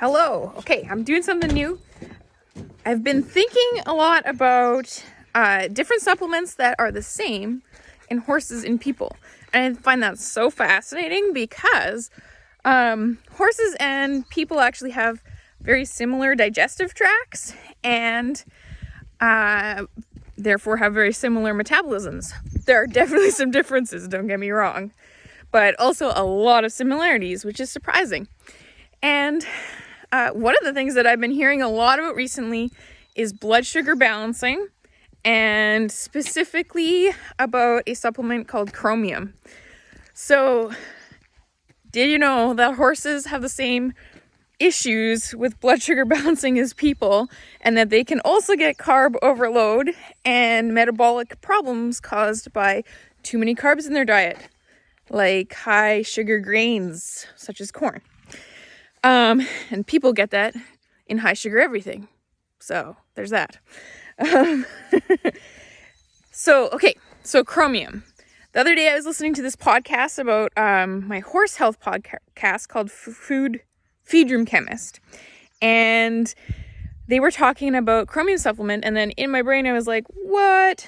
Hello. Okay, I'm doing something new. I've been thinking a lot about different supplements that are the same in horses and people. And I find that so fascinating because horses and people actually have very similar digestive tracts and therefore have very similar metabolisms. There are definitely some differences, don't get me wrong, but also a lot of similarities, which is surprising. And one of the things that I've been hearing a lot about recently is blood sugar balancing, and specifically about a supplement called Chromium. So, did you know that horses have the same issues with blood sugar balancing as people, and that they can also get carb overload and metabolic problems caused by too many carbs in their diet, like high sugar grains such as corn? And people get that in high sugar everything. So there's that. So Chromium. The other day I was listening to this podcast about my horse health podcast called Feed Room Chemist. And they were talking about Chromium supplement. And then in my brain I was like, what?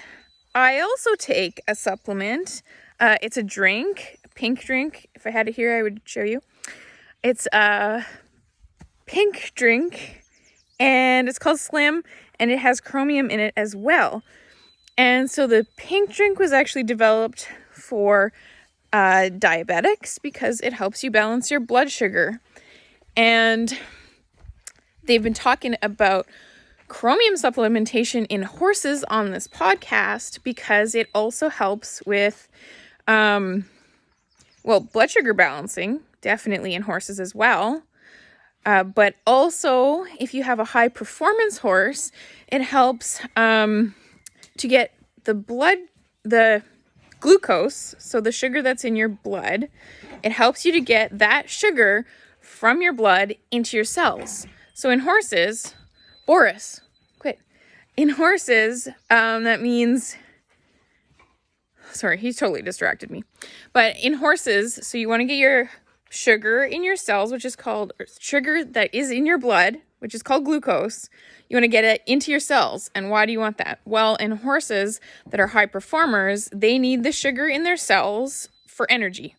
I also take a supplement. It's a drink, a pink drink. If I had it here, I would show you. It's a pink drink, and it's called Slim, and it has Chromium in it as well. And so the pink drink was actually developed for diabetics because it helps you balance your blood sugar. And they've been talking about Chromium supplementation in horses on this podcast because it also helps with, blood sugar balancing, definitely in horses as well. But also, if you have a high performance horse, it helps to get the glucose, so the sugar that's in your blood, it helps you to get that sugar from your blood into your cells. So in horses, Boris, quit. In horses, that means, sorry, he's totally distracted me. But in horses, so you want to get your sugar in your cells, which is called sugar that is in your blood, which is called glucose. You want to get it into your cells. And why do you want that? Well, in horses that are high performers, they need the sugar in their cells for energy.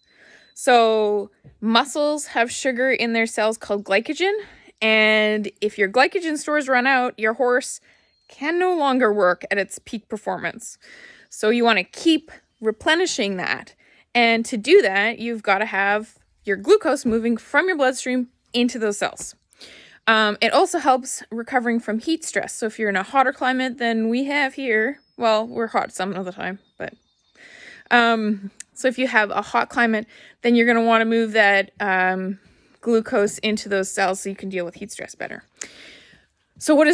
So muscles have sugar in their cells called glycogen. And if your glycogen stores run out, your horse can no longer work at its peak performance. So you want to keep replenishing that. And to do that, you've got to have your glucose moving from your bloodstream into those cells. It also helps recovering from heat stress. So if you're in a hotter climate than we have here, well, we're hot some of the time, but so if you have a hot climate, then you're going to want to move that glucose into those cells so you can deal with heat stress better. So what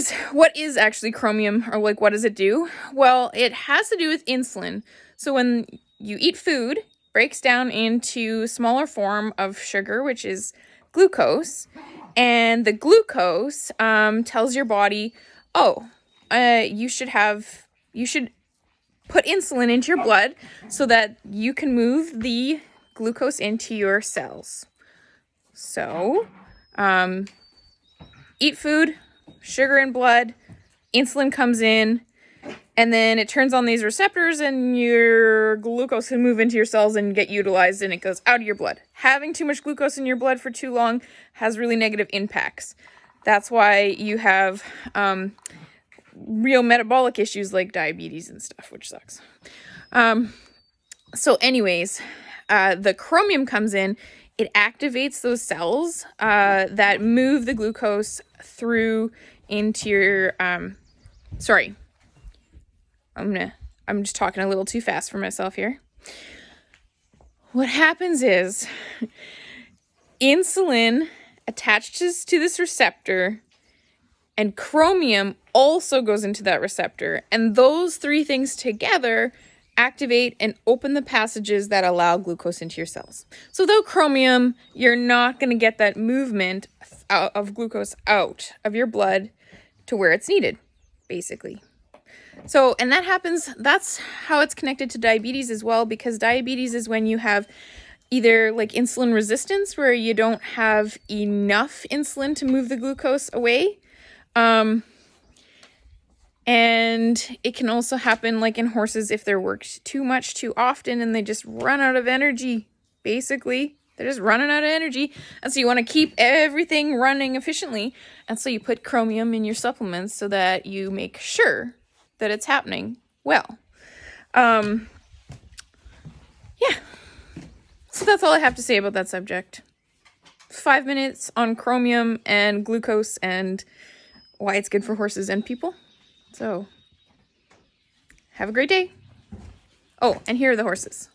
is actually Chromium, or like what does it do? Well, it has to do with insulin. So when you eat food, it breaks down into smaller form of sugar, which is glucose, and the glucose tells your body, you should put insulin into your blood so that you can move the glucose into your cells. So eat food, sugar in blood, insulin comes in, and then it turns on these receptors and your glucose can move into your cells and get utilized, and it goes out of your blood. Having too much glucose in your blood for too long has really negative impacts. That's why you have real metabolic issues like diabetes and stuff, which sucks. So anyways, the Chromium comes in. It activates those cells that move the glucose through into your, I'm just talking a little too fast for myself here. What happens is insulin attaches to this receptor, and Chromium also goes into that receptor. And those three things together activate and open the passages that allow glucose into your cells. So without Chromium, you're not going to get that movement of glucose out of your blood to where it's needed, basically. So, and that's how it's connected to diabetes as well, because diabetes is when you have either like insulin resistance, where you don't have enough insulin to move the glucose away. And it can also happen like in horses if they're worked too much too often and they just run out of energy. Basically, they're just running out of energy. And so you want to keep everything running efficiently. And so you put chromium in your supplements so that you make sure that it's happening well. Yeah. So that's all I have to say about that subject. 5 minutes on chromium and glucose and why it's good for horses and people. So, have a great day. Oh, and here are the horses.